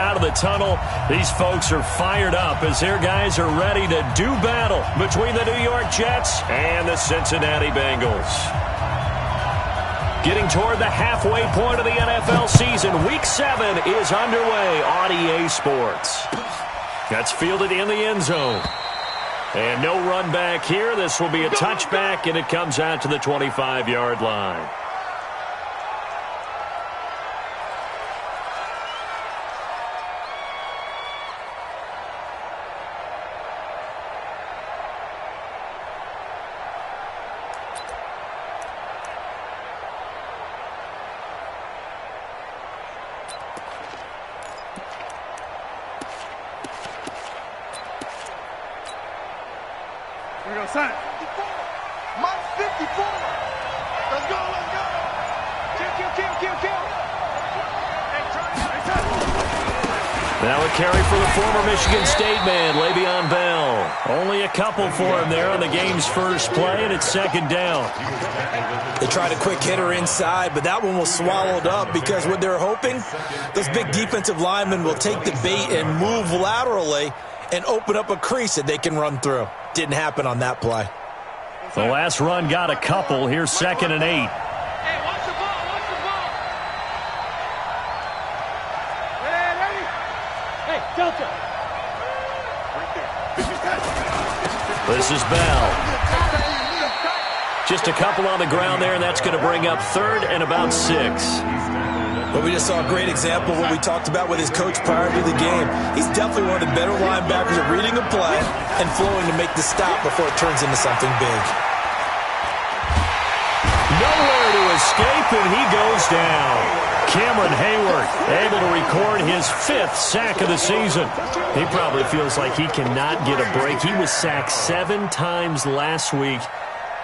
out of the tunnel. These folks are fired up as their guys are ready to do battle between the New York Jets and the Cincinnati Bengals. Getting toward the halfway point of the NFL season, Week 7 is underway on EA Sports. That's fielded in the end zone. And no run back here. This will be a touchback, and it comes out to the 25-yard line. Here we go, son. 54. Mike 54. Let's go, let's go. Kill. Now a carry for the former Michigan State man, Le'Veon Bell. Only a couple for him there on the game's first play, and it's second down. They tried a quick hitter inside, but that one was swallowed up because what they're hoping, those big defensive linemen will take the bait and move laterally and open up a crease that they can run through. Didn't happen on that play. The last run got a couple. Here's 2nd and 8. Hey, watch the ball, watch the ball. Ready? Hey, Delta. Right there. This is Bell. Just a couple on the ground there, and that's going to bring up 3rd and about 6. But we just saw a great example of what we talked about with his coach prior to the game. He's definitely one of the better linebackers at reading a play and flowing to make the stop before it turns into something big. Nowhere to escape, and he goes down. Cameron Hayward able to record his 5th sack of the season. He probably feels like he cannot get a break. He was sacked 7 times last week.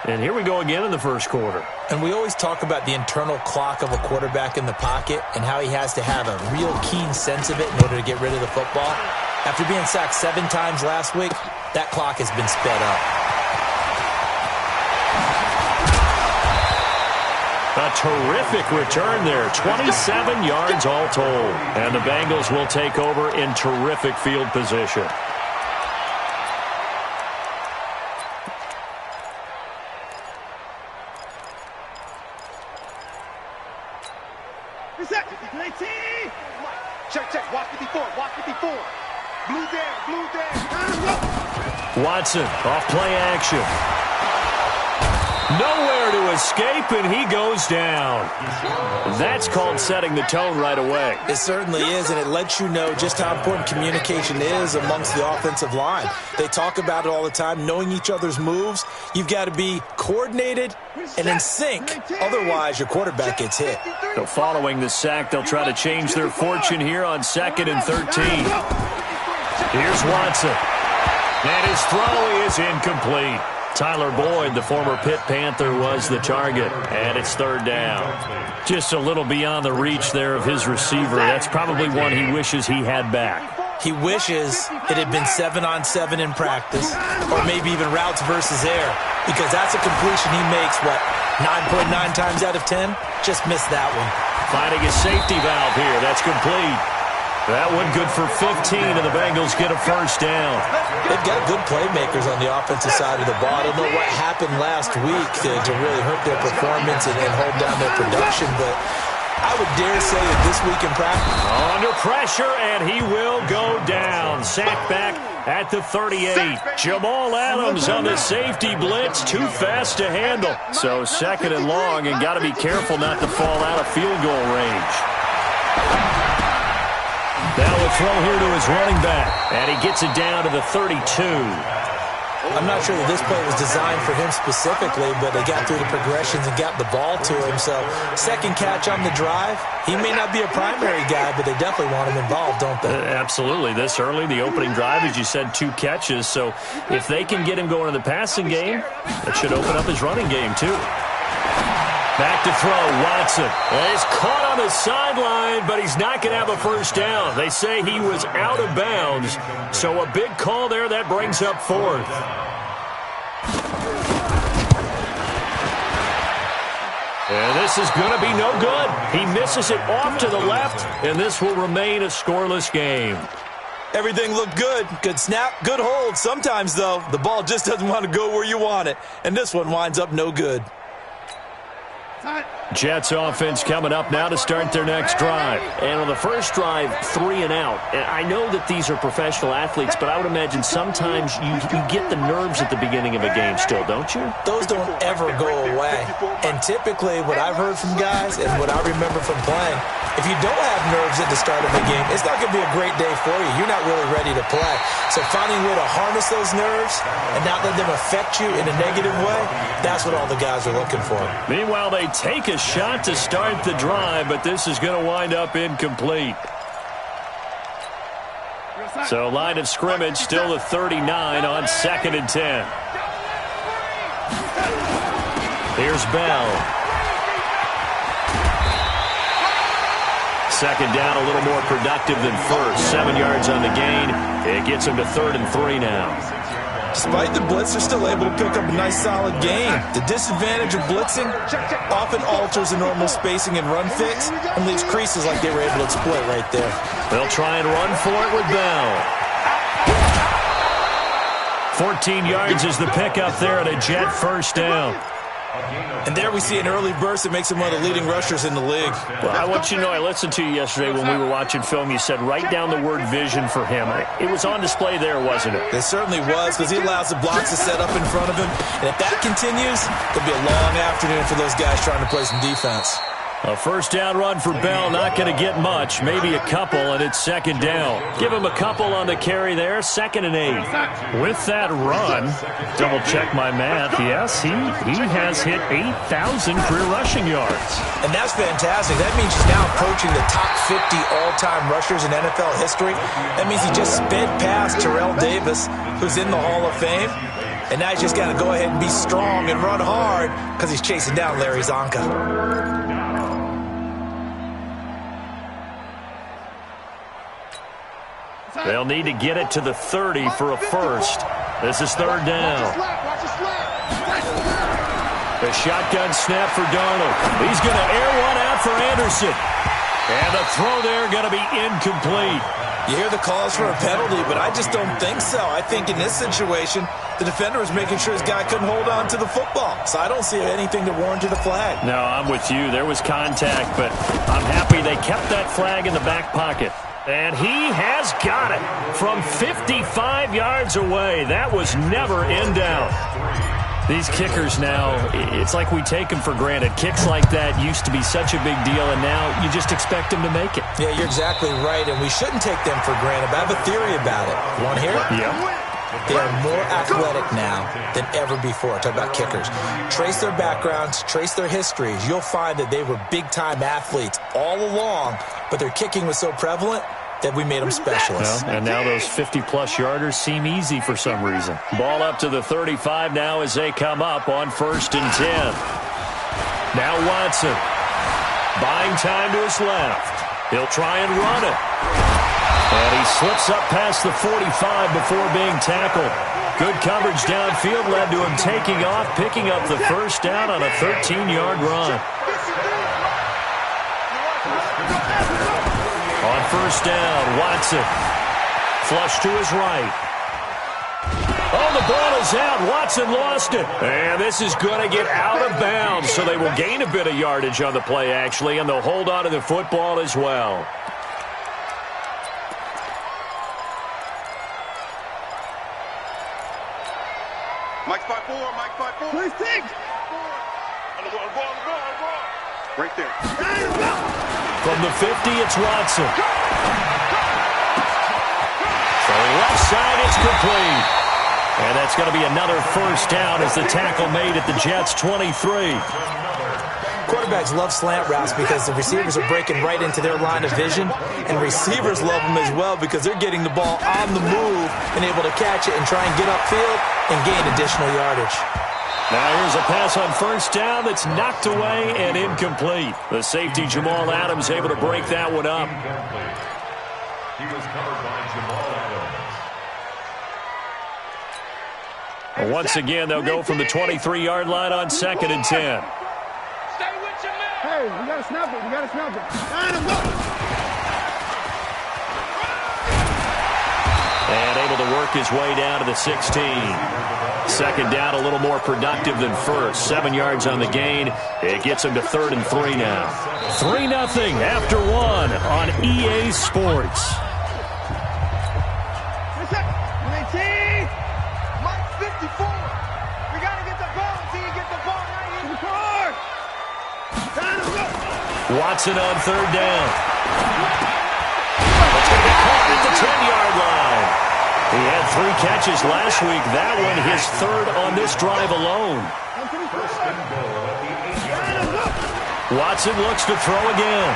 And here we go again in the first quarter. And we always talk about the internal clock of a quarterback in the pocket and how he has to have a real keen sense of it in order to get rid of the football. After being sacked 7 times last week, that clock has been sped up. A terrific return there. 27 yards all told. And the Bengals will take over in terrific field position. Check. Watch 54. Blue down. Watson, off play action. Nowhere to escape, and he goes down. That's called setting the tone right away. It certainly is, and it lets you know just how important communication is amongst the offensive line. They talk about it all the time, knowing each other's moves. You've got to be coordinated and in sync. Otherwise, your quarterback gets hit. So following the sack, they'll try to change their fortune here on 2nd and 13. Here's Watson. And his throw is incomplete. Tyler Boyd, the former Pitt Panther, was the target, and it's 3rd down. Just a little beyond the reach there of his receiver. That's probably one he wishes he had back. He wishes it had been 7-on-7 in practice, or maybe even routes versus air, because that's a completion he makes, 9.9 times out of 10? Just missed that one. Finding a safety valve here. That's complete. That one good for 15, and the Bengals get a first down. They've got good playmakers on the offensive side of the ball. I don't know what happened last week to really hurt their performance and hold down their production, but I would dare say that this week in practice. Under pressure, and he will go down. Sacked back at the 38. Jamal Adams on the safety blitz. Too fast to handle. So 2nd and long, and got to be careful not to fall out of field goal range. Now a throw here to his running back, and he gets it down to the 32. I'm not sure that this play was designed for him specifically, but they got through the progressions and got the ball to him. So 2nd catch on the drive. He may not be a primary guy, but they definitely want him involved, don't they? Absolutely. This early, the opening drive, as you said, 2 catches. So if they can get him going in the passing game, that should open up his running game too. Back to throw, Watson. And he's caught on the sideline, but he's not going to have a first down. They say he was out of bounds, so a big call there. That brings up 4th. And this is going to be no good. He misses it off to the left, and this will remain a scoreless game. Everything looked good. Good snap, good hold. Sometimes, though, the ball just doesn't want to go where you want it. And this one winds up no good. Jets offense coming up now to start their next drive. And on the first drive, 3 and out. And I know that these are professional athletes, but I would imagine sometimes you get the nerves at the beginning of a game still, don't you? Those don't ever go away. And typically what I've heard from guys and what I remember from playing, if you don't have nerves at the start of a game, it's not going to be a great day for you. You're not really ready to play. So finding a way to harness those nerves and not let them affect you in a negative way, that's what all the guys are looking for. Meanwhile, they take a shot to start the drive, but this is going to wind up incomplete. So line of scrimmage still the 39 on 2nd and 10. Here's Bell. Second down, a little more productive than first. 7 yards on the gain. It gets him to 3rd and 3 now. Despite the blitz, they're still able to pick up a nice, solid gain. The disadvantage of blitzing often alters the normal spacing and run fix and leaves creases like they were able to exploit right there. They'll try and run for it with Bell. 14 yards is the pickup there at a Jet first down. And there we see an early burst that makes him one of the leading rushers in the league. Well, I want you to know, I listened to you yesterday when we were watching film. You said write down the word vision for him. It was on display there, wasn't it? It certainly was, because he allows the blocks to set up in front of him. And if that continues, it'll be a long afternoon for those guys trying to play some defense. A first down run for Bell, not going to get much, maybe a couple, and it's 2nd down. Give him a couple on the carry there, 2nd and 8. With that run, double check my math, yes, he has hit 8,000 career rushing yards. And that's fantastic. That means he's now approaching the top 50 all-time rushers in NFL history. That means he just sped past Terrell Davis, who's in the Hall of Fame. And now he's just got to go ahead and be strong and run hard because he's chasing down Larry Zonka. They'll need to get it to the 30 for a first. This is 3rd down. The shotgun snap for Darnold. He's going to air one out for Anderson. And the throw there going to be incomplete. You hear the calls for a penalty, but I just don't think so. I think in this situation, the defender was making sure his guy couldn't hold on to the football. So I don't see anything that warranted a flag. No, I'm with you. There was contact, but I'm happy they kept that flag in the back pocket. And he has got it from 55 yards away. That was never in doubt. These kickers now, it's like we take them for granted. Kicks like that used to be such a big deal, and now you just expect them to make it. Yeah, you're exactly right, and we shouldn't take them for granted. But I have a theory about it. You want to hear it? Yeah. They are more athletic now than ever before. Talk about kickers. Trace their backgrounds, trace their histories. You'll find that they were big-time athletes all along, but their kicking was so prevalent that we made them specialists. Well, and now those 50-plus yarders seem easy for some reason. Ball up to the 35 now as they come up on 1st and 10. Now Watson. Buying time to his left. He'll try and run it. And he slips up past the 45 before being tackled. Good coverage downfield led to him taking off, picking up the first down on a 13-yard run. On 1st down, Watson. Flush to his right. Oh, the ball is out. Watson lost it. And this is going to get out of bounds, so they will gain a bit of yardage on the play, actually, and they'll hold on to the football as well. Mike 5-4, Mike 5-4. Please take. On the ball. Right there. From the 50, it's Watson. So left side, it's complete. And that's going to be another first down as the tackle made at the Jets' 23. Quarterbacks love slant routes because the receivers are breaking right into their line of vision, and receivers love them as well because they're getting the ball on the move and able to catch it and try and get upfield and gain additional yardage. Now here's a pass on 1st down that's knocked away and incomplete. The safety, Jamal Adams, able to break that one up. He was covered by Jamal Adams. Once again, they'll go from the 23-yard line on 2nd and 10. Stay with Hey, we gotta snap it. We gotta snap it. And able to work his way down to the 16. Second down, a little more productive than first. 7 yards on the gain. It gets him to 3rd and 3 now. 3-0 after 1 on EA Sports. Mike 54. We gotta get the ball until you get the ball right here. The car. Watson on 3rd down. It's going to be caught at the 10-yard line. He had 3 catches last week. That one his 3rd on this drive alone. Watson looks to throw again.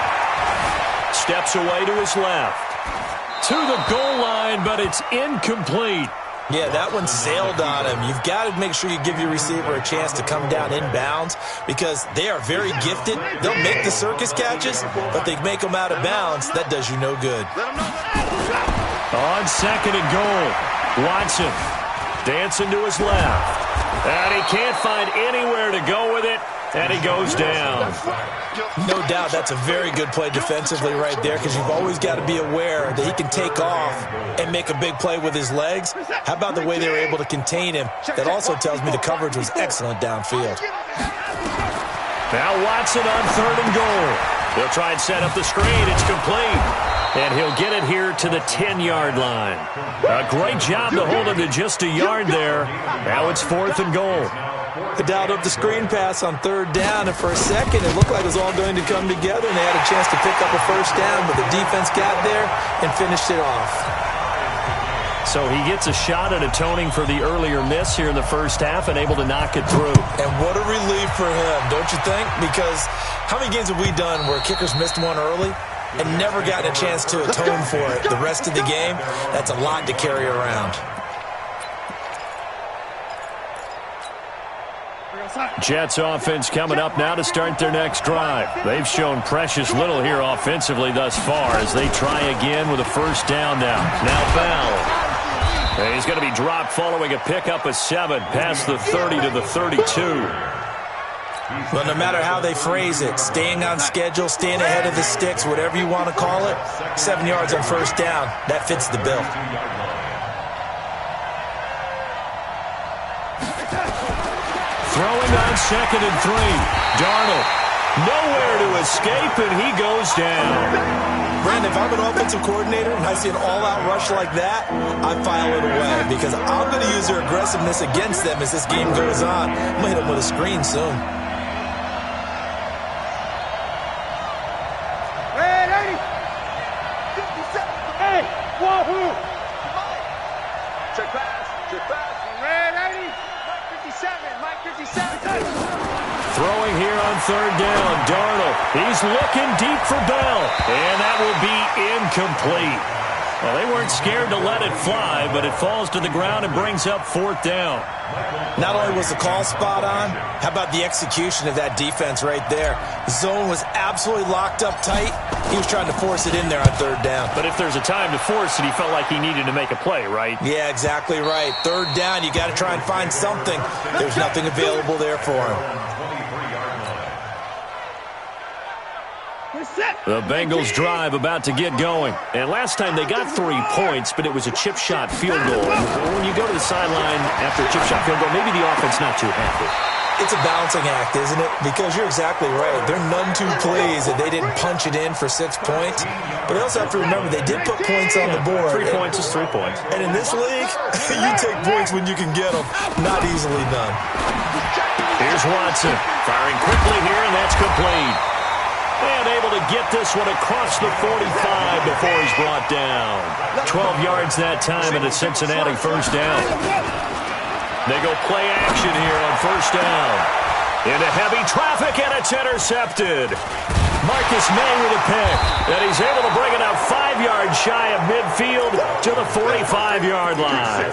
Steps away to his left. To the goal line, but it's incomplete. Yeah, that one sailed on him. You've got to make sure you give your receiver a chance to come down inbounds because they are very gifted. They'll make the circus catches, but they make them out of bounds. That does you no good. On 2nd and goal, Watson dancing to his left. And he can't find anywhere to go with it, and he goes down. No doubt that's a very good play defensively right there because you've always got to be aware that he can take off and make a big play with his legs. How about the way they were able to contain him? That also tells me the coverage was excellent downfield. Now Watson on 3rd and goal. He'll try and set up the screen. It's complete. And he'll get it here to the 10-yard line. A great job to hold him to just a yard there. Now it's 4th and goal. They dialed up the screen pass on 3rd down, and for a second it looked like it was all going to come together, and they had a chance to pick up a 1st down, but the defense got there and finished it off. So he gets a shot at atoning for the earlier miss here in the first half and able to knock it through. And what a relief for him, don't you think? Because how many games have we done where kickers missed one early and never gotten a chance to atone for it the rest of the game? That's a lot to carry around. Jets offense coming up now to start their next drive. They've shown precious little here offensively thus far as they try again with a 1st down now. Now Bell. And he's going to be dropped following a pickup of 7 past the 30 to the 32. Well, no matter how they phrase it, staying on schedule, staying ahead of the sticks, whatever you want to call it, 7 yards on 1st down, that fits the bill. Throwing on 2nd and 3. Darnold. Nowhere to escape, and he goes down. Brandon, if I'm an offensive coordinator and I see an all-out rush like that, I file it away because I'm going to use their aggressiveness against them as this game goes on. I'm going to hit them with a screen soon. Hey, 57. Hey, wahoo! Check pass. Red 80. Mike 57. Throwing here on 3rd down. Darnold. He's looking deep for Bell. And that will be incomplete. Well, they weren't scared to let it fly, but it falls to the ground and brings up 4th down. Not only was the call spot on, how about the execution of that defense right there? The zone was absolutely locked up tight. He was trying to force it in there on 3rd down. But if there's a time to force it, he felt like he needed to make a play, right? Yeah, exactly right. 3rd down, you got to try and find something. There's nothing available there for him. The Bengals drive about to get going. And last time they got 3 points, but it was a chip shot field goal. And when you go to the sideline after a chip shot field goal, maybe the offense not too happy. It's a balancing act, isn't it? Because you're exactly right. They're none too pleased that they didn't punch it in for 6 points. But they also have to remember they did put points on the board. 3 points is 3 points. And in this league, you take points when you can get them. Not easily done. Here's Watson firing quickly here, and that's complete. And able to get this one across the 45 before he's brought down. 12 yards that time and a Cincinnati 1st down. They go play action here on 1st down. Into heavy traffic, and it's intercepted. Marcus May with a pick, and he's able to bring it up 5 yards shy of midfield to the 45-yard line.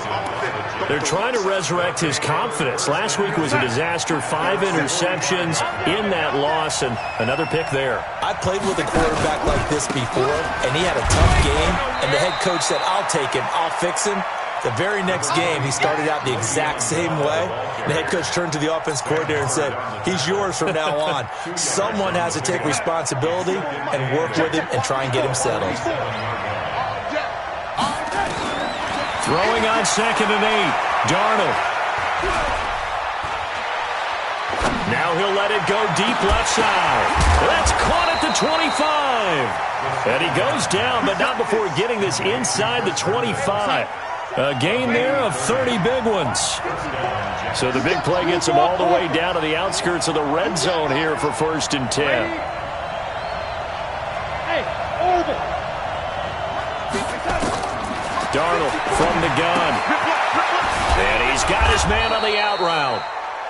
They're trying to resurrect his confidence. Last week was a disaster, 5 interceptions in that loss, and another pick there. I played with a quarterback like this before, and he had a tough game, and the head coach said, I'll take him, I'll fix him. The very next game, he started out the exact same way. The head coach turned to the offense coordinator and said, he's yours from now on. Someone has to take responsibility and work with him and try and get him settled. Throwing on 2nd and 8. Darnold. Now he'll let it go deep left side. That's caught at the 25. And he goes down, but not before getting this inside the 25. A gain there of 30 big ones. So the big play gets him all the way down to the outskirts of the red zone here for 1st and 10. Darnold from the gun. And he's got his man on the out route.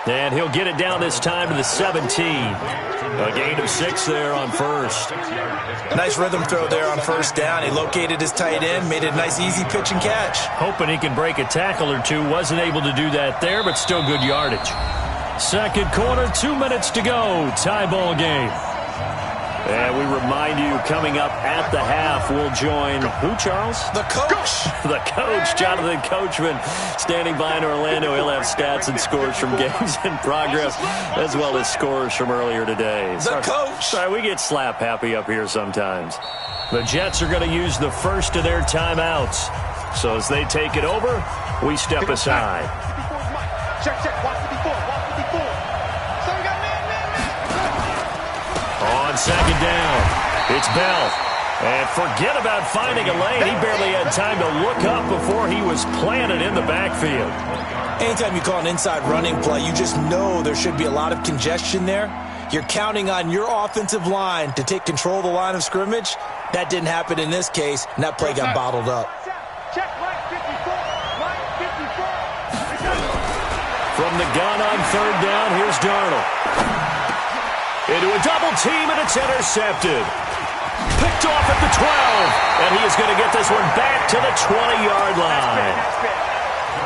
And he'll get it down this time to the 17. A gain of 6 there on 1st. Nice rhythm throw there on 1st down. He located his tight end, made it a nice easy pitch and catch. Hoping he can break a tackle or two. Wasn't able to do that there, but still good yardage. 2nd quarter, 2 minutes to go. Tie ball game. And we remind you, coming up at the half, we'll join who, Charles? The coach. The coach, Jonathan Coachman, standing by in Orlando. He'll have stats and scores from games in progress, as well as scores from earlier today. The coach. Sorry, we get slap happy up here sometimes. The Jets are going to use the first of their timeouts. So as they take it over, we step aside. Check, watch the before. So we got man. On 2nd down, it's Bell. And forget about finding a lane. He barely had time to look up before he was planted in the backfield. Anytime you call an inside running play, you just know there should be a lot of congestion there. You're counting on your offensive line to take control of the line of scrimmage. That didn't happen in this case, and that play got bottled up. Check right 54. From the gun on 3rd down, here's Darnold. Into a double team, and it's intercepted. Picked off at the 12, and he is going to get this one back to the 20-yard line.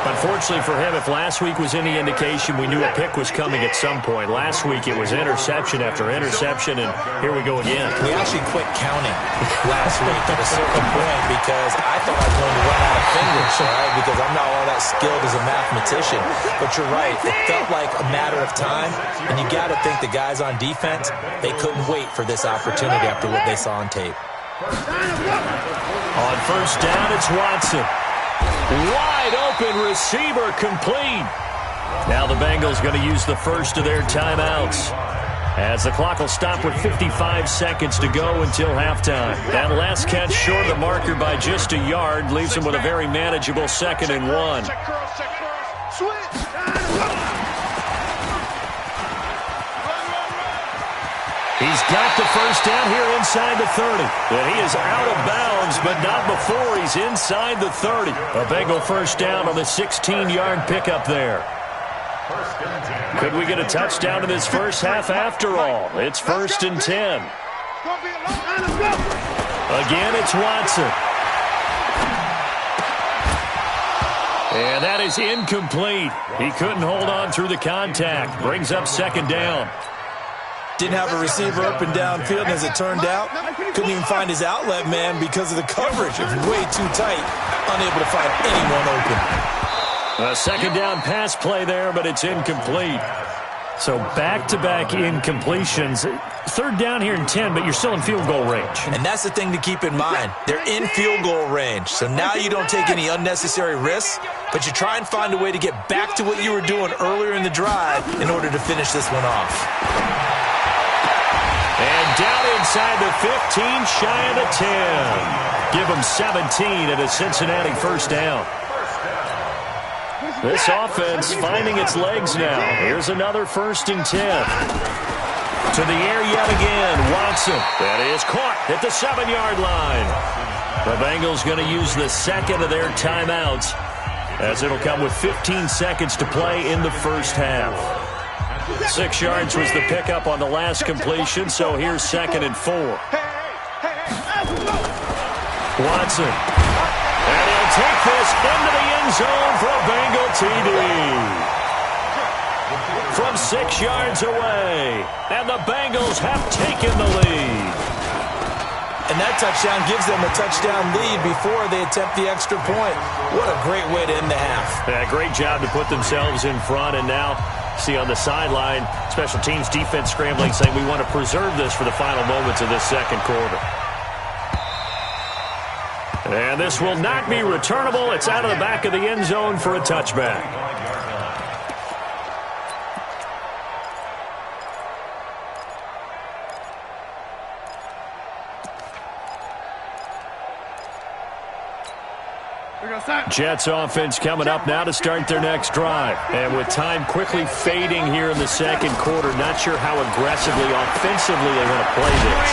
Unfortunately for him, if last week was any indication, we knew a pick was coming at some point. Last week it was interception after interception, and here we go again. We actually quit counting last week at a certain point because I thought I was going to run out of fingers, right? Because I'm not all that skilled as a mathematician. But you're right, it felt like a matter of time, and you got to think the guys on defense, they couldn't wait for this opportunity after what they saw on tape. On 1st down, it's Watson. Wide open receiver, complete. Now the Bengals going to use the first of their timeouts, as the clock will stop with 55 seconds to go until halftime. That last catch short of the marker by just a yard leaves them with a very manageable 2nd and 1. Check curls. Switch. He's got the first down here inside the 30. And he is out of bounds, but not before he's inside the 30. A Bengal first down on the 16-yard pickup there. Could we get a touchdown in this first half after all? It's 1st and 10. Again, it's Watson. And that is incomplete. He couldn't hold on through the contact. Brings up 2nd down. Didn't have a receiver up and downfield, and as it turned out, couldn't even find his outlet man because of the coverage. It was way too tight, unable to find anyone open. A 2nd down pass play there, but it's incomplete. So back-to-back incompletions. 3rd down here in 10, but you're still in field goal range. And that's the thing to keep in mind. They're in field goal range. So now you don't take any unnecessary risks, but you try and find a way to get back to what you were doing earlier in the drive in order to finish this one off. And down inside the 15, shy of the 10. Give them 17 at a Cincinnati first down. This offense finding its legs now. Here's another 1st and 10. To the air yet again, Watson. That is caught at the 7-yard line. The Bengals going to use the 2nd of their timeouts, as it'll come with 15 seconds to play in the first half. 6 yards was the pickup on the last completion, so here's 2nd and 4. Watson. And he'll take this into the end zone for a Bengal TD. From 6 yards away, and the Bengals have taken the lead. And that touchdown gives them a touchdown lead before they attempt the extra point. What a great way to end the half. Yeah, great job to put themselves in front. And now, see on the sideline, special teams defense scrambling, saying we want to preserve this for the final moments of this second quarter. And this will not be returnable. It's out of the back of the end zone for a touchback. Jets offense coming up now to start their next drive. And with time quickly fading here in the second quarter, not sure how aggressively, offensively they want to play this.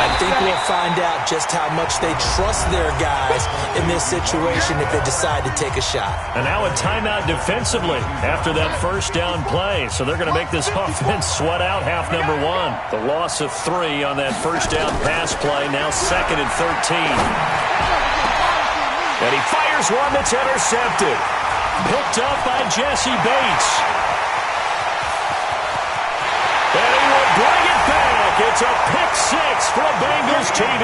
I think we'll find out just how much they trust their guys in this situation if they decide to take a shot. And now a timeout defensively after that first down play. So they're going to make this offense sweat out half number one. The loss of 3 on that first down pass play, now 2nd and 13. And he fires one that's intercepted. Picked up by Jesse Bates. And he will bring it back. It's a pick 6 for a Bengals TD.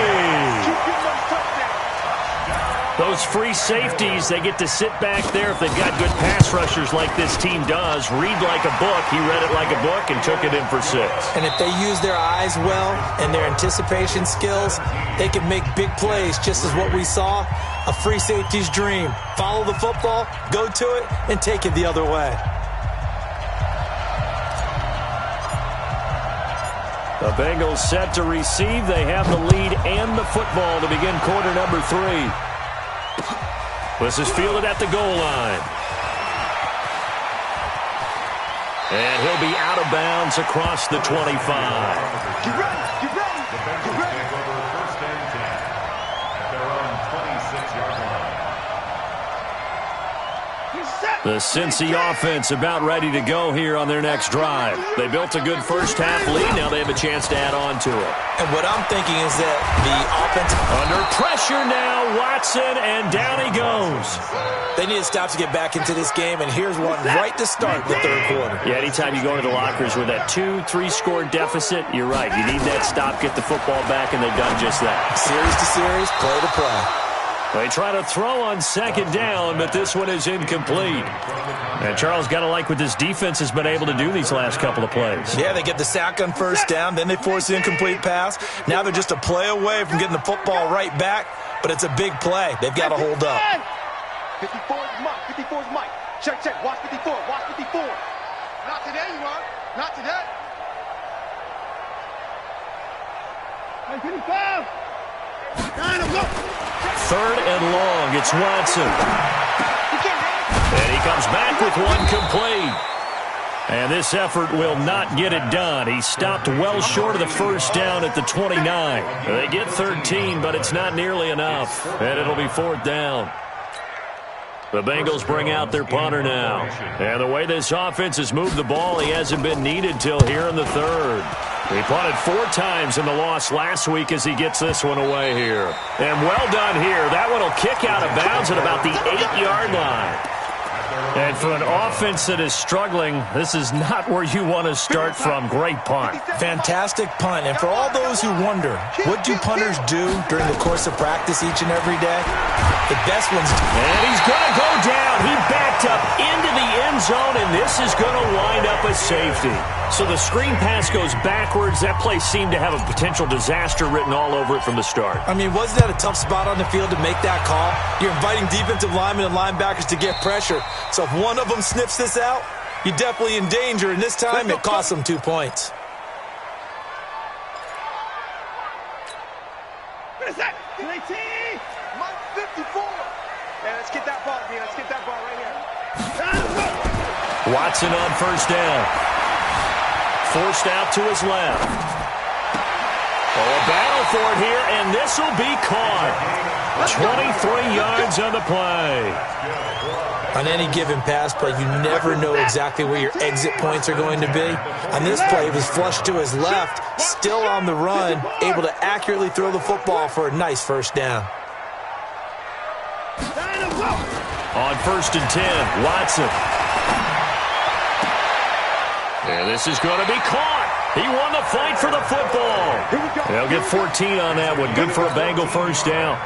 Those free safeties, they get to sit back there if they've got good pass rushers like this team does. Read like a book. He read it like a book and took it in for 6. And if they use their eyes well and their anticipation skills, they can make big plays, just as what we saw. A free safety's dream. Follow the football, go to it, and take it the other way. The Bengals set to receive. They have the lead and the football to begin quarter number 3. This is fielded at the goal line. And he'll be out of bounds across the 25. Get ready, get ready, get ready. First and 10 at their own 26-yard line. The Cincy offense about ready to go here on their next drive. They built a good first half lead. Now they have a chance to add on to it. And what I'm thinking is that the offense... Under pressure now, Watson, and down he goes. They need to stop to get back into this game, and here's one right to start the third quarter. Yeah, anytime you go into the lockers with that 2-3 score deficit, you're right. You need that stop, get the football back, and they've done just that. Series to series, play to play. They try to throw on second down, but this one is incomplete. And Charles, got to like what this defense has been able to do these last couple of plays. Yeah, they get the sack on first down, then they force an incomplete pass. Now they're just a play away from getting the football right back, but it's a big play. They've got to hold up. 54 is Mike, 54 is Mike. Check, check, watch 54, watch 54. Not today, you are. Not today. Hey, 55. 9, go. 3rd and long, it's Watson. And he comes back with one complete. And this effort will not get it done. He stopped well short of the first down at the 29. They get 13, but it's not nearly enough. And it'll be 4th down. The Bengals bring out their punter now. And the way this offense has moved the ball, he hasn't been needed till here in the 3rd. He punted 4 times in the loss last week as he gets this one away here. And well done here. That one will kick out of bounds at about the 8-yard line. And for an offense that is struggling, this is not where you want to start from. Great punt. Fantastic punt. And for all those who wonder, what do punters do during the course of practice each and every day? The best ones. And he's going to go down. He backed up into the end zone, and this is going to wind up a safety. So the screen pass goes backwards. That play seemed to have a potential disaster written all over it from the start. I mean, wasn't that a tough spot on the field to make that call? You're inviting defensive linemen and linebackers to get pressure. So if one of them sniffs this out, you're definitely in danger. And this time, it cost them 2 points. What is that? 19. Mike 54. Yeah, let's get that ball, man. Let's get that ball right here. Watson on first down. Forced out to his left. Oh, a battle for it here, and this will be caught. 23 yards on the play. On any given pass play, you never know exactly where your exit points are going to be. On this play, he was flushed to his left, still on the run, able to accurately throw the football for a nice first down. On 1st and 10, Watson. And this is going to be caught. He won the fight for the football. They'll get 14 on that one. Good for a Bengal first down.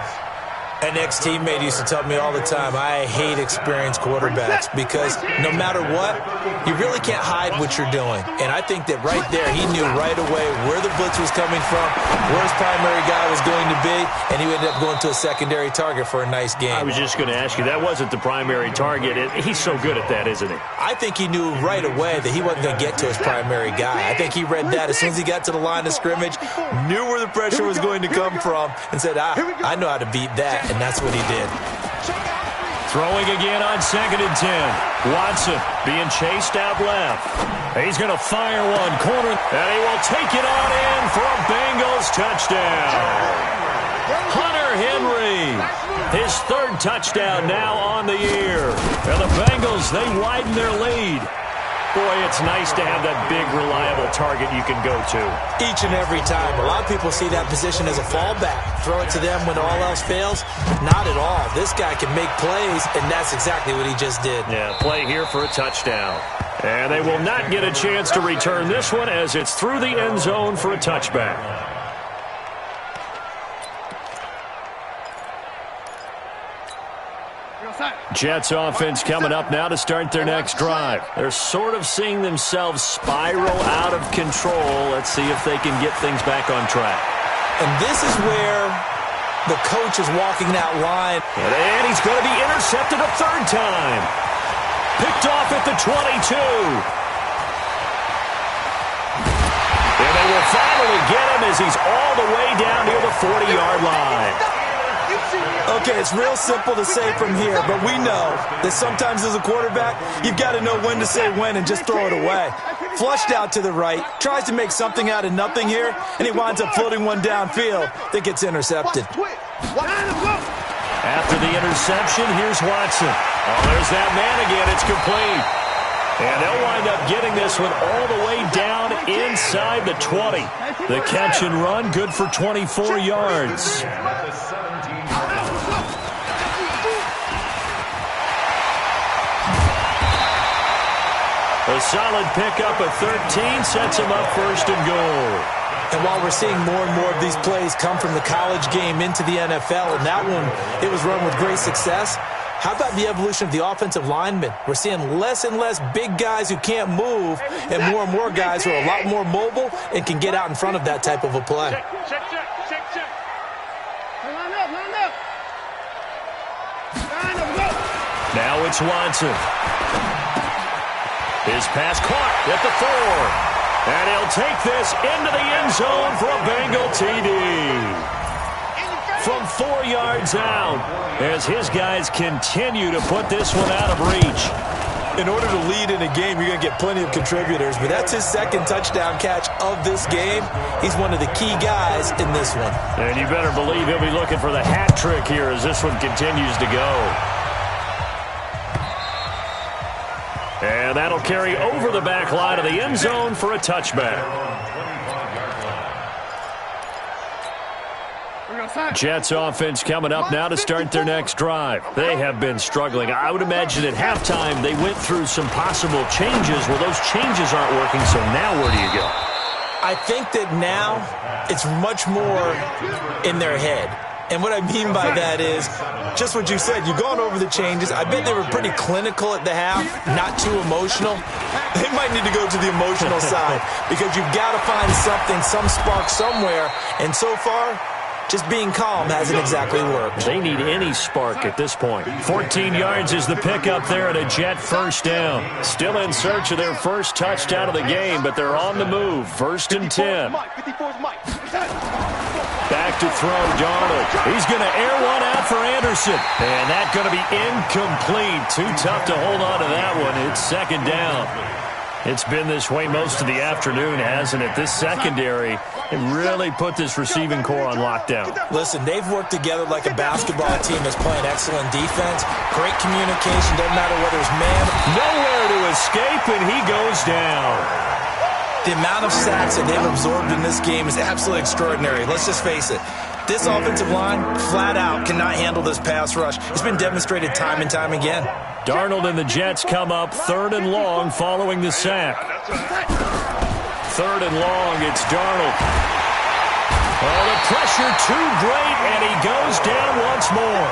An ex-teammate used to tell me all the time, I hate experienced quarterbacks because no matter what, you really can't hide what you're doing. And I think that right there, he knew right away where the blitz was coming from, where his primary guy was going to be, and he ended up going to a secondary target for a nice game. I was just going to ask you, that wasn't the primary target. He's so good at that, isn't he? I think he knew right away that he wasn't going to get to his primary guy. I think he read that as soon as he got to the line of scrimmage, knew where the pressure was going to come from, and said, I know how to beat that. And that's what he did. Throwing again on 2nd and 10. Watson being chased out left. He's going to fire one corner, and he will take it on in for a Bengals touchdown. Hunter Henry, his 3rd touchdown now on the year. And the Bengals, they widen their lead. Boy, it's nice to have that big, reliable target you can go to. Each and every time. A lot of people see that position as a fallback. Throw it to them when all else fails. Not at all. This guy can make plays, and that's exactly what he just did. Yeah, play here for a touchdown. And they will not get a chance to return this one as it's through the end zone for a touchback. Jets offense coming up now to start their next drive. They're sort of seeing themselves spiral out of control. Let's see if they can get things back on track. And this is where the coach is walking that line. And he's going to be intercepted a 3rd time. Picked off at the 22. And they will finally get him as he's all the way down near the 40-yard line. Okay, it's real simple to say from here, but we know that sometimes as a quarterback, you've got to know when to say when and just throw it away. Flushed out to the right, tries to make something out of nothing here, and he winds up floating one downfield that gets intercepted. After the interception, here's Watson. Oh, there's that man again. It's complete. And they'll wind up getting this one all the way down inside the 20. The catch and run, good for 24 yards. A solid pickup of 13 sets him up 1st and goal. And while we're seeing more and more of these plays come from the college game into the NFL, and that one, it was run with great success, how about the evolution of the offensive linemen? We're seeing less and less big guys who can't move and more guys who are a lot more mobile and can get out in front of that type of a play. Check. Now it's Watson. His pass caught at the 4. And he'll take this into the end zone for a Bengal TD. From 4 yards out, as his guys continue to put this one out of reach. In order to lead in a game, you're going to get plenty of contributors, but that's his 2nd touchdown catch of this game. He's one of the key guys in this one. And you better believe he'll be looking for the hat trick here as this one continues to go. And that'll carry over the back line of the end zone for a touchback. Jets offense coming up now to start their next drive. They have been struggling. I would imagine at halftime they went through some possible changes. Well, those changes aren't working, so now where do you go? I think that now it's much more in their head. And what I mean by that is just what you said. You've gone over the changes. I bet they were pretty clinical at the half, not too emotional. They might need to go to the emotional side because you've got to find something, some spark somewhere. And so far, just being calm hasn't exactly worked. They need any spark at this point. 14 yards is the pickup there at a Jet 1st down. Still in search of their first touchdown of the game, but they're on the move. 1st and 10. Back to throw, Darnold. He's going to air one out for Anderson. And that's going to be incomplete. Too tough to hold on to that one. It's 2nd down. It's been this way most of the afternoon, hasn't it? This secondary really put this receiving core on lockdown. Listen, they've worked together like a basketball team that's playing excellent defense. Great communication, doesn't matter whether it's man. Nowhere to escape, and he goes down. The amount of sacks that they've absorbed in this game is absolutely extraordinary. Let's just face it. This offensive line, flat out, cannot handle this pass rush. It's been demonstrated time and time again. Darnold and the Jets come up 3rd and long following the sack. 3rd and long. It's Darnold. Oh, the pressure too great, and he goes down once more.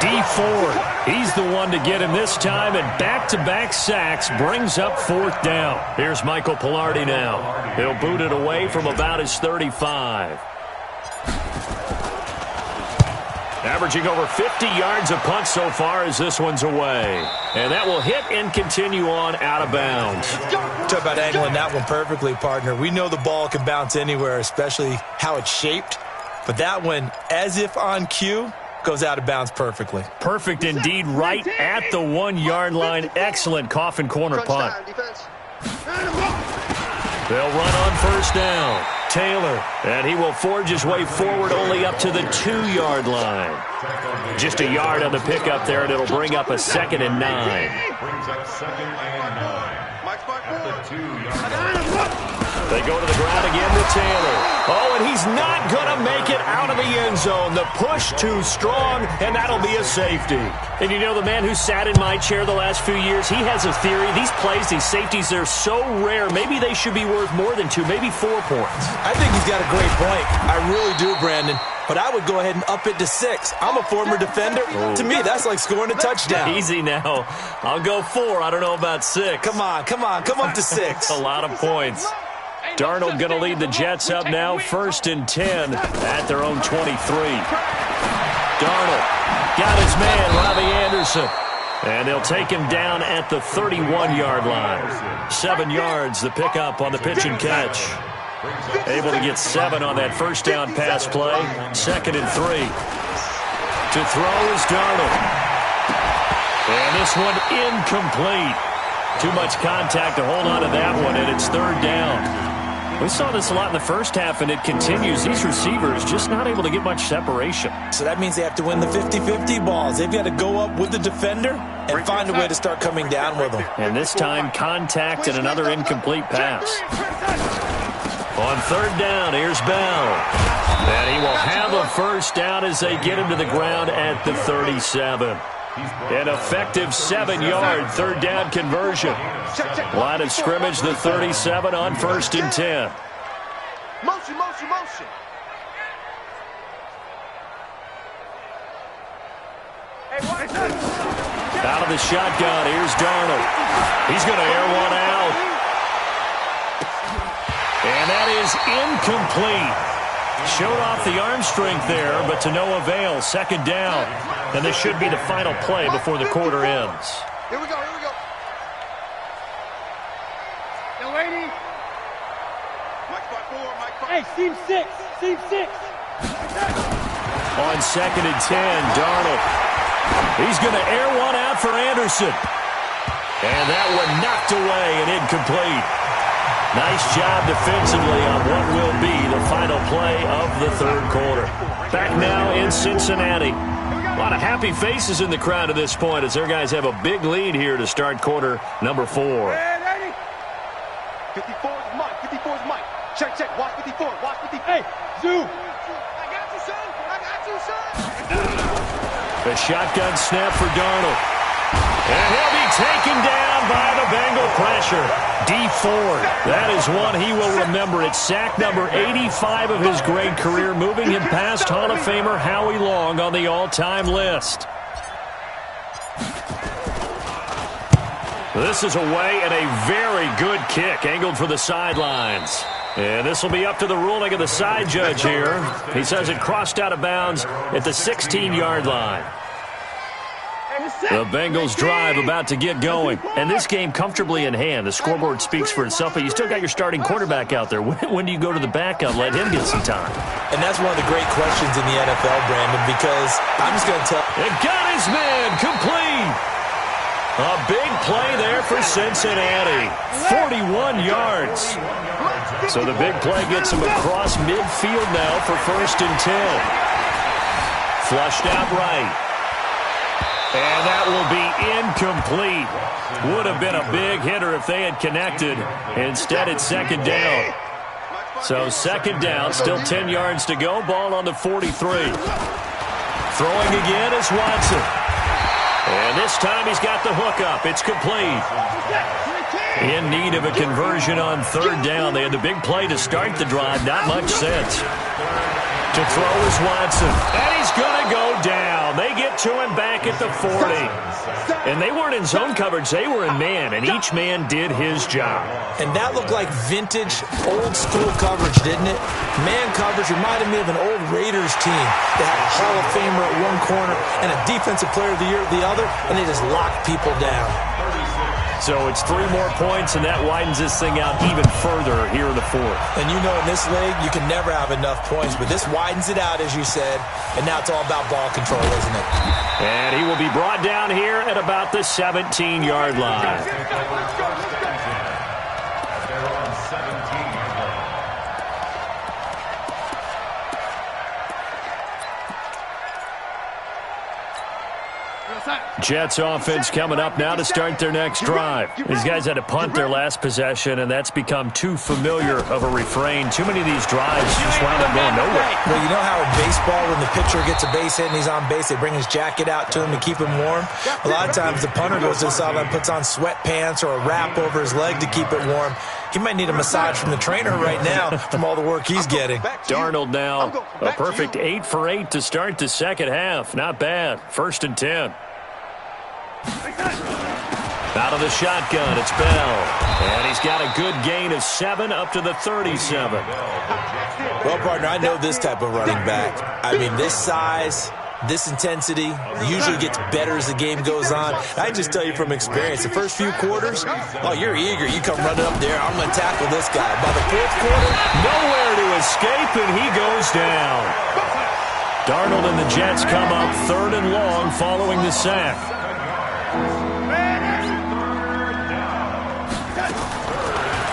D Ford, he's the one to get him this time, and back-to-back sacks brings up 4th down. Here's Michael Pilardi now. He'll boot it away from about his 35. Averaging over 50 yards a punt so far as this one's away. And that will hit and continue on out of bounds. Talk about angling that one perfectly, partner. We know the ball can bounce anywhere, especially how it's shaped. But that one, as if on cue, goes out of bounds perfectly. Perfect indeed, right at the 1-yard line. Excellent coffin corner punt. They'll run on 1st down. Taylor, and he will forge his way forward only up to the 2-yard line. Just a yard on the pickup there, and it'll bring up a 2nd and 9. Brings up 2nd and 9. At the 2-yard line. They go to the ground again with Taylor. Oh, and he's not going to make it out of the end zone. The push too strong, and that'll be a safety. And you know, the man who sat in my chair the last few years, he has a theory. These plays, these safeties, they're so rare. Maybe they should be worth more than 2, maybe 4 points. I think he's got a great point. I really do, Brandon. But I would go ahead and up it to 6. I'm a former defender. Oh. To me, that's like scoring a touchdown. Easy now. I'll go 4. I don't know about 6. Come on. Come up to 6. A lot of points. Darnold going to lead the Jets up now, 1st and 10 at their own 23. Darnold got his man, Robbie Anderson. And they'll take him down at the 31-yard line. 7 yards, the pickup on the pitch and catch. Able to get 7 on that 1st down pass play. 2nd and 3. To throw is Darnold. And this one incomplete. Too much contact to hold on to that one, and it's 3rd down. We saw this a lot in the first half, and it continues. These receivers just not able to get much separation. So that means they have to win the 50-50 balls. They've got to go up with the defender and find a way to start coming down with them. And this time, contact and another incomplete pass. On 3rd down, here's Bell. And he will have a 1st down as they get him to the ground at the 37. An effective 7-yard 3rd down conversion. Line of scrimmage, the 37 on 1st and 10. Motion. Out of the shotgun, here's Darnold. He's going to air one out. And that is incomplete. Showed off the arm strength there, but to no avail. 2nd down. And this should be the final play before the quarter ends. Here we go. Yo, lady. Mike 5-4. Hey, seam 6. On 2nd and 10, Darnold. He's going to air one out for Anderson. And that one knocked away and incomplete. Nice job defensively on what will be the final play of the 3rd quarter. Back now in Cincinnati. A lot of happy faces in the crowd at this point as their guys have a big lead here to start quarter number 4. 54 is Mike. Check. Watch 54. Hey, Zoo. I got you, son. The shotgun snap for Darnold. And he'll be taken down by the Bengal pressure. D Ford, that is one he will remember. It's sack number 85 of his great career, moving him past Hall of Famer Howie Long on the all-time list. This is away and a very good kick, angled for the sidelines. And this will be up to the ruling of the side judge here. He says it crossed out of bounds at the 16-yard line. The Bengals drive about to get going. And this game comfortably in hand. The scoreboard speaks for itself, but you still got your starting quarterback out there. When do you go to the backup, let him get some time? And that's one of the great questions in the NFL, Brandon, because I'm just going to tell... It got his man complete. A big play there for Cincinnati. 41 yards. So the big play gets him across midfield now for 1st and 10. Flushed out right. And that will be incomplete. Would have been a big hitter if they had connected. Instead, it's 2nd down. So 2nd down, still 10 yards to go. Ball on the 43. Throwing again is Watson. And this time he's got the hook up. It's complete. In need of a conversion on third down. They had the big play to start the drive. Not much sense. To throw is Watson. And he's going to go down. They get to him back at the 40. And they weren't in zone coverage. They were in man, and each man did his job. And that looked like vintage, old-school coverage, didn't it? Man coverage reminded me of an old Raiders team. They had a Hall of Famer at one corner and a Defensive Player of the Year at the other, and they just locked people down. So it's 3 more points, and that widens this thing out even further here in the fourth. And you know in this league, you can never have enough points, but this widens it out, as you said, and now it's all about ball control, isn't it? And he will be brought down here at about the 17-yard line. They're on 17-yard line. Jets offense coming up now to start their next drive. These guys had to punt their last possession, and that's become too familiar of a refrain. Too many of these drives just wound up going nowhere. Well, you know how in baseball, when the pitcher gets a base hit and he's on base, they bring his jacket out to him to keep him warm? A lot of times the punter goes to the sideline, puts on sweatpants or a wrap over his leg to keep it warm. He might need a massage from the trainer right now from all the work he's getting. Darnold now, a perfect 8 for 8 to start the second half. Not bad. 1st and 10. Out of the shotgun, it's Bell. And he's got a good gain of 7 up to the 37. Well, partner, I know this type of running back. I mean, this size, this intensity usually gets better as the game goes on. I just tell you from experience, the first few quarters, oh, you're eager. You come running up there, I'm going to tackle this guy. By the 4th quarter, nowhere to escape, and he goes down. Darnold and the Jets come up 3rd and long following the sack.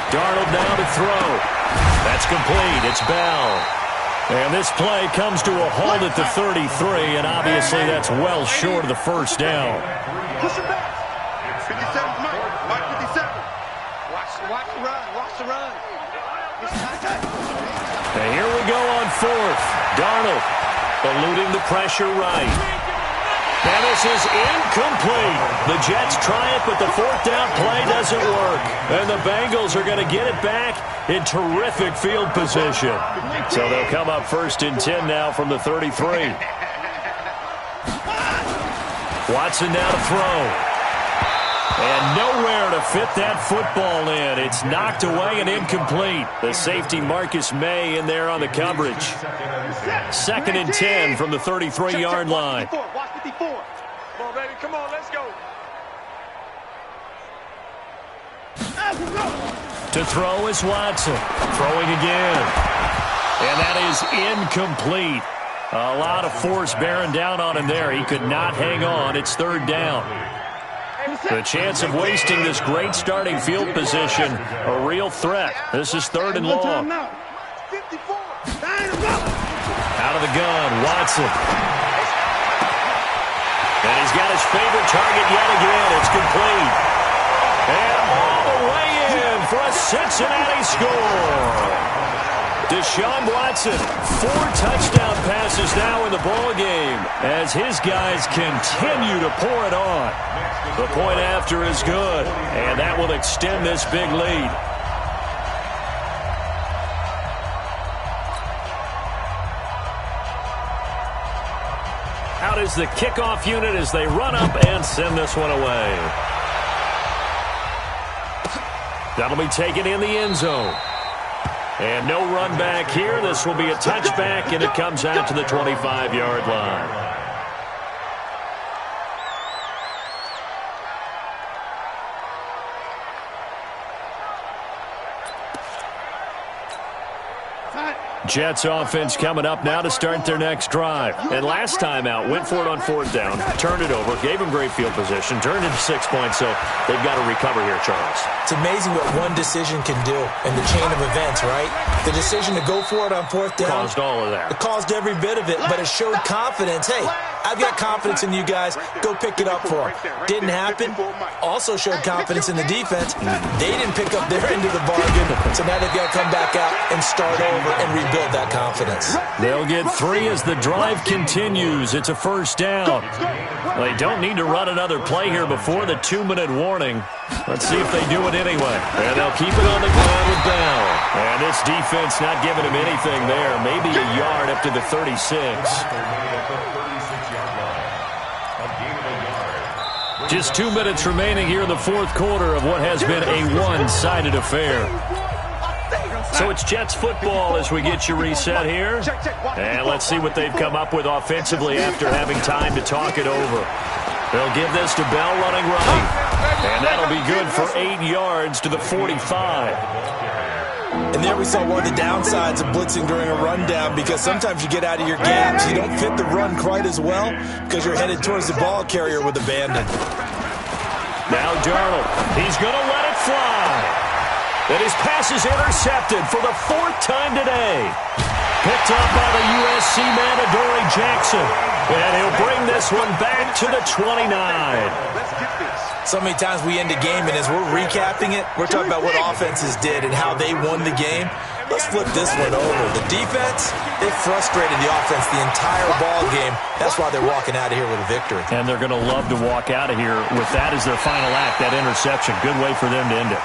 Darnold now to throw. That's complete. It's Bell. And this play comes to a halt at the 33, and obviously that's well short of the first down. Push him back. 57's Mike. Mike 57. Watch the run. Watch the run. And here we go on 4th. Darnold eluding the pressure right. And this is incomplete. The Jets try it, but the 4th down play doesn't work. And the Bengals are going to get it back in terrific field position. So they'll come up 1st and 10 now from the 33. Watson now to throw. And nowhere to fit that football in. It's knocked away and incomplete. The safety Marcus May in there on the coverage. 2nd and 10 from the 33-yard line. Watch 54. Come on, baby. Come on, let's go. To throw is Watson. Throwing again. And that is incomplete. A lot of force bearing down on him there. He could not hang on. It's 3rd down. The chance of wasting this great starting field position, a real threat. This is 3rd and long. Out of the gun, Watson. And he's got his favorite target yet again. It's complete. And all the way in for a Cincinnati score. Deshaun Watson, 4 touchdown passes now in the ball game as his guys continue to pour it on. The point after is good, and that will extend this big lead. Out is the kickoff unit as they run up and send this one away. That'll be taken in the end zone. And no run back here. This will be a touchback, and it comes out to the 25-yard line. Jets offense coming up now to start their next drive. And last time out, went for it on 4th down, turned it over, gave them great field position, turned into 6 points, so they've got to recover here, Charles. It's amazing what one decision can do in the chain of events, right? The decision to go for it on 4th down Caused all of that. It caused every bit of it, but it showed confidence. Hey, I've got confidence in you guys. Go pick it up for them. Didn't happen. Also showed confidence in the defense. They didn't pick up their end of the bargain, so now they've got to come back out and start over and rebuild that confidence. They'll get 3 as the drive continues. It's a first down. They don't need to run another play here before the 2-minute warning. Let's see if they do it anyway. And they'll keep it on the ground with Bell. And this defense not giving him anything there. Maybe a yard up to the 36. Just 2 minutes remaining here in the fourth quarter of what has been a one-sided affair. So it's Jets football as we get you reset here. And let's see what they've come up with offensively after having time to talk it over. They'll give this to Bell running right. And that'll be good for 8 yards to the 45. And there we saw one of the downsides of blitzing during a rundown, because sometimes you get out of your gaps. You don't fit the run quite as well because you're headed towards the ball carrier with abandon. Now Darnold. He's going to let it fly. And his pass is intercepted for the 4th time today. Picked up by the USC man, Adoree Jackson. And he'll bring this one back to the 29. So many times we end a game, and as we're recapping it, we're talking about what offenses did and how they won the game. Let's flip this one over. The defense, they frustrated the offense the entire ball game. That's why they're walking out of here with a victory. And they're going to love to walk out of here with that as their final act, that interception. Good way for them to end it.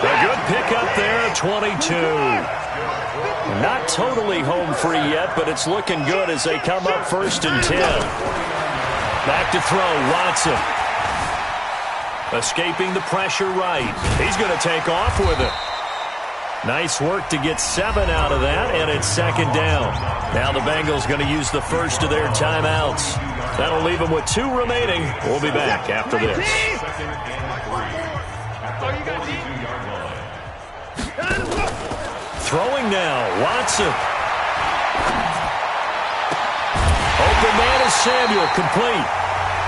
A good pickup there, 22. Not totally home free yet, but it's looking good as they come up 1st and 10. Back to throw, Watson. Escaping the pressure right. He's going to take off with it. Nice work to get 7 out of that, and it's 2nd down. Now the Bengals going to use the first of their timeouts. That'll leave them with 2 remaining. We'll be back after this. Throwing now, Watson. Open man is Samuel, complete.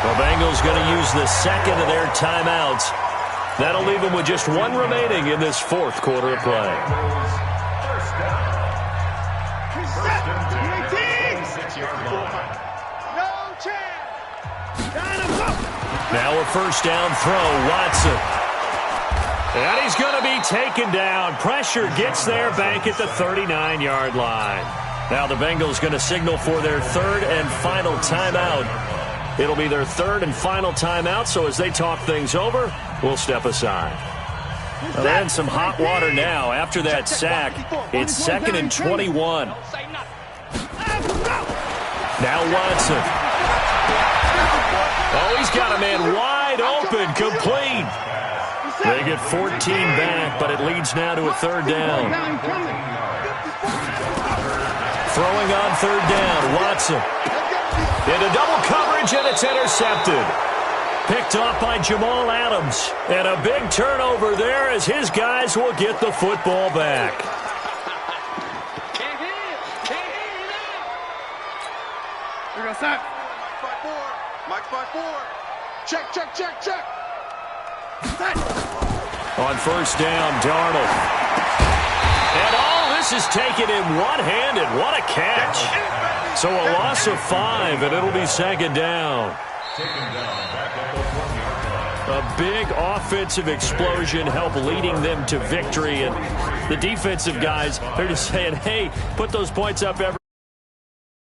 The Bengals going to use the 2nd of their timeouts. That'll leave them with just 1 remaining in this 4th quarter of play. Now a first down throw, Watson. And he's going to be taken down. Pressure gets there back at the 39-yard line. Now the Bengals going to signal for their 3rd and final timeout. It'll be their 3rd and final timeout, so as they talk things over, we'll step aside. Well, they're in some hot water now. After that sack, it's 2nd and 21. Now Watson. Oh, he's got a man wide open, complete. They get 14 back, but it leads now to a 3rd down. Throwing on 3rd down, Watson. Into double coverage, and it's intercepted. Picked off by Jamal Adams. And a big turnover there as his guys will get the football back. Mike 5-4. Check, check, check, check. On 1st down, Darnold. And all this is taken in one-handed. What a catch. So a loss of 5, and it'll be 2nd down. A big offensive explosion helped leading them to victory. And the defensive guys, they're just saying, hey, put those points up every